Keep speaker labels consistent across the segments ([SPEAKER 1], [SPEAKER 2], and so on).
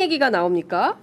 [SPEAKER 1] 얘기가 나옵니까?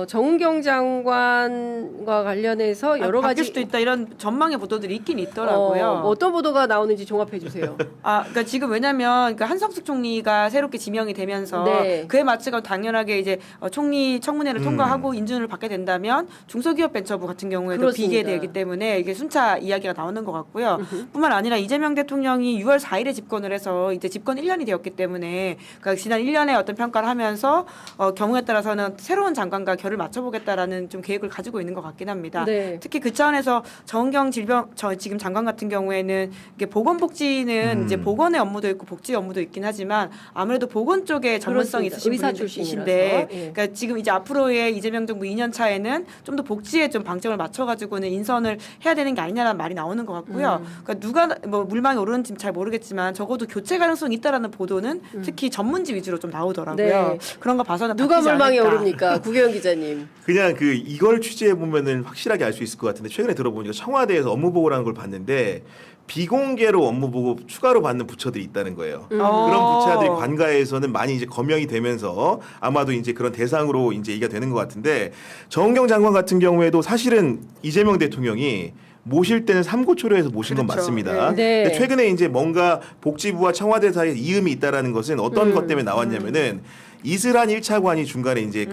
[SPEAKER 1] 정은경 장관과 관련해서 여러 가지
[SPEAKER 2] 바뀔 수도 있다 이런 전망의 보도들이 있긴 있더라고요.
[SPEAKER 1] 어떤 보도가 나오는지 종합해 주세요.
[SPEAKER 2] 그러니까 지금 왜냐면 그러니까 한석수 총리가 새롭게 지명이 되면서
[SPEAKER 1] 네.
[SPEAKER 2] 그에 맞춰서 당연하게 이제 총리 청문회를 통과하고 인준을 받게 된다면 중소기업벤처부 같은 경우에도
[SPEAKER 1] 그렇습니다.
[SPEAKER 2] 비게 되기 때문에 이게 순차 이야기가 나오는 것 같고요. 뿐만 아니라 이재명 대통령이 6월 4일에 집권을 해서 이제 집권 1년이 되었기 때문에 그러니까 지난 1년의 어떤 평가를 하면서 경우에 따라서는 새로운 장관과 결을 맞춰보겠다라는 좀 계획을 가지고 있는 것 같긴 합니다.
[SPEAKER 1] 네.
[SPEAKER 2] 특히 그 차원에서 정은경 지금 장관 같은 경우에는 이게 보건복지는 이제 보건의 업무도 있고 복지 업무도 있긴 하지만 아무래도 보건 쪽에 전문성이
[SPEAKER 1] 그렇습니다.
[SPEAKER 2] 있으신
[SPEAKER 1] 의사
[SPEAKER 2] 분이신데,
[SPEAKER 1] 출신이라서. 예.
[SPEAKER 2] 그러니까 지금 이제 앞으로의 이재명 정부 2년 차에는 좀 더 복지에 좀 방점을 맞춰가지고는 인선을 해야 되는 게 아니냐라는 말이 나오는 것 같고요. 그러니까 누가 뭐 물망에 오르는지 잘 모르겠지만 적어도 교체 가능성이 있다라는 보도는 특히 전문지 위주로 좀 나오더라고요.
[SPEAKER 1] 네.
[SPEAKER 2] 그런 거 봐서는
[SPEAKER 1] 누가
[SPEAKER 2] 바뀌지
[SPEAKER 1] 물망에
[SPEAKER 2] 않을까.
[SPEAKER 1] 오릅니까? 구경 기자님.
[SPEAKER 3] 그냥 이걸 취재해 보면은 확실하게 알 수 있을 것 같은데 최근에 들어보니까 청와대에서 업무 보고라는 걸 봤는데 비공개로 업무 보고 추가로 받는 부처들이 있다는 거예요. 그런 부처들이 관가에서는 많이 이제 거명이 되면서 아마도 이제 그런 대상으로 이제 얘기가 되는 것 같은데 정은경 장관 같은 경우에도 사실은 이재명 대통령이 모실 때는 삼고초려해서 모신 건
[SPEAKER 2] 그렇죠.
[SPEAKER 3] 맞습니다.
[SPEAKER 1] 네.
[SPEAKER 3] 근데 최근에 이제 뭔가 복지부와 청와대 사이에 이음이 있다라는 것은 어떤 것 때문에 나왔냐면은 이슬한 1차관이 중간에 이제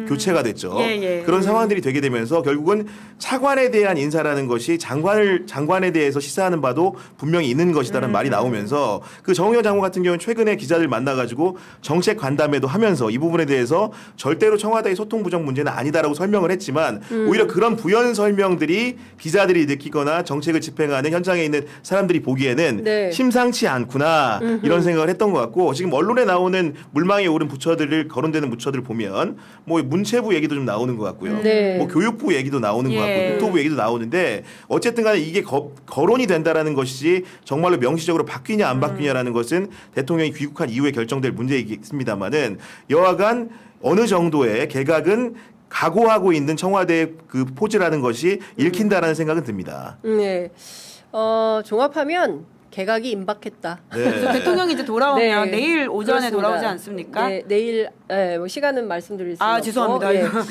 [SPEAKER 3] 교체가 됐죠.
[SPEAKER 2] 예.
[SPEAKER 3] 그런 상황들이 되게 되면서 결국은 차관에 대한 인사라는 것이 장관에 대해서 시사하는 바도 분명히 있는 것이다라는 말이 나오면서 그 정의원 장관 같은 경우는 최근에 기자들 만나가지고 정책 간담회도 하면서 이 부분에 대해서 절대로 청와대의 소통 부족 문제는 아니다라고 설명을 했지만 오히려 그런 부연 설명들이 기자들이 느끼거나 정책을 집행하는 현장에 있는 사람들이 보기에는
[SPEAKER 1] 네.
[SPEAKER 3] 심상치 않구나 이런 생각을 했던 것 같고 지금 언론에 나오는 물망에 오른 부처들을 거론되는 부처들 보면 뭐 문체부 얘기도 좀 나오는 것 같고요.
[SPEAKER 1] 네.
[SPEAKER 3] 뭐 교육부 얘기도 나오는 것 같고 국토부 얘기도 나오는데 어쨌든 간에 이게 거론이 된다라는 것이 정말로 명시적으로 바뀌냐 안 바뀌냐라는 것은 대통령이 귀국한 이후에 결정될 문제이겠습니다만은 여하간 어느 정도의 개각은 각오하고 있는 청와대의 그 포즈라는 것이 읽힌다라는 생각은 듭니다.
[SPEAKER 1] 네. 종합하면 개각이 임박했다.
[SPEAKER 2] 그래서 대통령이 이제 돌아오면
[SPEAKER 1] 네.
[SPEAKER 2] 내일 오전에
[SPEAKER 1] 그렇습니다.
[SPEAKER 2] 돌아오지 않습니까?
[SPEAKER 1] 네, 내일 뭐 시간은 말씀드릴 수 없고
[SPEAKER 2] 죄송합니다.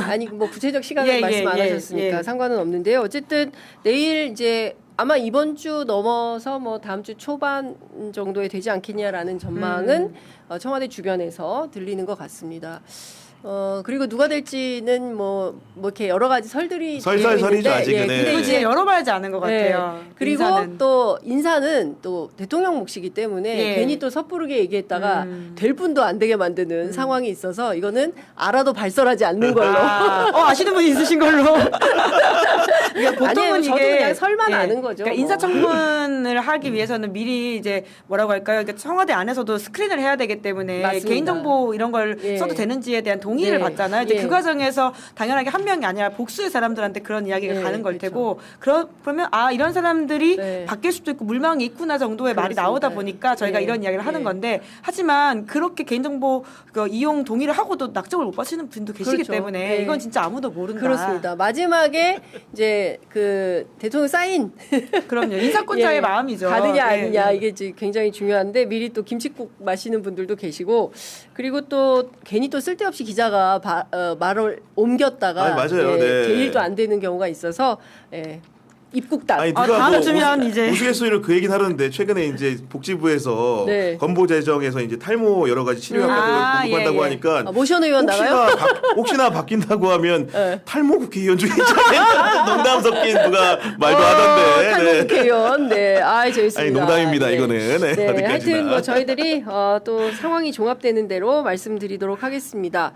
[SPEAKER 1] 아니 뭐 구체적 시간을
[SPEAKER 2] 예,
[SPEAKER 1] 말씀 안
[SPEAKER 2] 예,
[SPEAKER 1] 하셨으니까
[SPEAKER 2] 예.
[SPEAKER 1] 상관은 없는데요. 어쨌든 내일 이제 아마 이번 주 넘어서 뭐 다음 주 초반 정도에 되지 않겠냐라는 전망은 청와대 주변에서 들리는 것 같습니다. 그리고 누가 될지는 뭐 이렇게 여러 가지 설들이
[SPEAKER 3] 설설설이죠,
[SPEAKER 1] 있는데,
[SPEAKER 3] 아직은.
[SPEAKER 1] 근데
[SPEAKER 3] 네.
[SPEAKER 1] 이제
[SPEAKER 2] 여러 말지 않은 것
[SPEAKER 1] 네.
[SPEAKER 2] 같아요.
[SPEAKER 1] 그리고
[SPEAKER 2] 인사는.
[SPEAKER 1] 또 인사는 또 대통령 몫이기 때문에
[SPEAKER 2] 예.
[SPEAKER 1] 괜히 또 섣부르게 얘기했다가 될 분도 안 되게 만드는 상황이 있어서 이거는 알아도 발설하지 않는 걸로.
[SPEAKER 2] 아시는 분이 있으신 걸로. 그러니까 보통은
[SPEAKER 1] 아니에요, 저도
[SPEAKER 2] 이게
[SPEAKER 1] 그냥 설만 아는 거죠,
[SPEAKER 2] 그러니까
[SPEAKER 1] 뭐.
[SPEAKER 2] 인사청문을 하기 위해서는 미리 이제 뭐라고 할까요? 그러니까 청와대 안에서도 스크린을 해야 되기 때문에
[SPEAKER 1] 맞습니다.
[SPEAKER 2] 개인정보 이런 걸
[SPEAKER 1] 예.
[SPEAKER 2] 써도 되는지에 대한 동의를
[SPEAKER 1] 네.
[SPEAKER 2] 받잖아요. 이제
[SPEAKER 1] 예.
[SPEAKER 2] 그 과정에서 당연하게 한 명이 아니라 복수의 사람들한테 그런 이야기가
[SPEAKER 1] 예,
[SPEAKER 2] 가는 걸
[SPEAKER 1] 그렇죠.
[SPEAKER 2] 테고 그러면 이런 사람들이
[SPEAKER 1] 네.
[SPEAKER 2] 바뀔 수도 있고 물망이 있구나 정도의 말이
[SPEAKER 1] 그렇습니다.
[SPEAKER 2] 나오다 보니까 저희가
[SPEAKER 1] 예.
[SPEAKER 2] 이런 이야기를 하는
[SPEAKER 1] 예.
[SPEAKER 2] 건데 하지만 그렇게 개인정보 이용 동의를 하고도 낙점을 못 받으시는 분도 계시기
[SPEAKER 1] 그렇죠.
[SPEAKER 2] 때문에
[SPEAKER 1] 네.
[SPEAKER 2] 이건 진짜 아무도 모른다.
[SPEAKER 1] 그렇습니다. 마지막에 이제 그 대통령 사인
[SPEAKER 2] 그럼요. 인사권자의
[SPEAKER 1] 예.
[SPEAKER 2] 마음이죠.
[SPEAKER 1] 가느냐
[SPEAKER 2] 예.
[SPEAKER 1] 아니냐 이게 굉장히 중요한데 미리 또 김칫국 마시는 분들도 계시고 그리고 또 괜히 또 쓸데없이 기자가 말을 옮겼다가
[SPEAKER 3] 맞아요. 네.
[SPEAKER 1] 제일도 안 되는 경우가 있어서 입국당.
[SPEAKER 3] 아니 누가
[SPEAKER 2] 다음 주면 이제
[SPEAKER 3] 우스갯소리로 그 얘기는 하는데 최근에 이제 복지부에서
[SPEAKER 1] 네.
[SPEAKER 3] 건보 제정에서 이제 탈모 여러 가지 치료 효과를 공부한다고
[SPEAKER 2] 예.
[SPEAKER 3] 하니까
[SPEAKER 1] 모션 의원 나가요?
[SPEAKER 3] 혹시나 바뀐다고 하면
[SPEAKER 1] 네.
[SPEAKER 3] 탈모 국회의원 중에 있잖아요. 농담 섞인 누가 말도 하던데.
[SPEAKER 1] 탈모 국회의원. 네. 재밌습니다.
[SPEAKER 3] 아니 농담입니다.
[SPEAKER 1] 네.
[SPEAKER 3] 이거는. 네,
[SPEAKER 1] 네,
[SPEAKER 3] 어디까지나.
[SPEAKER 1] 하여튼 뭐 저희들이 또 상황이 종합되는 대로 말씀드리도록 하겠습니다.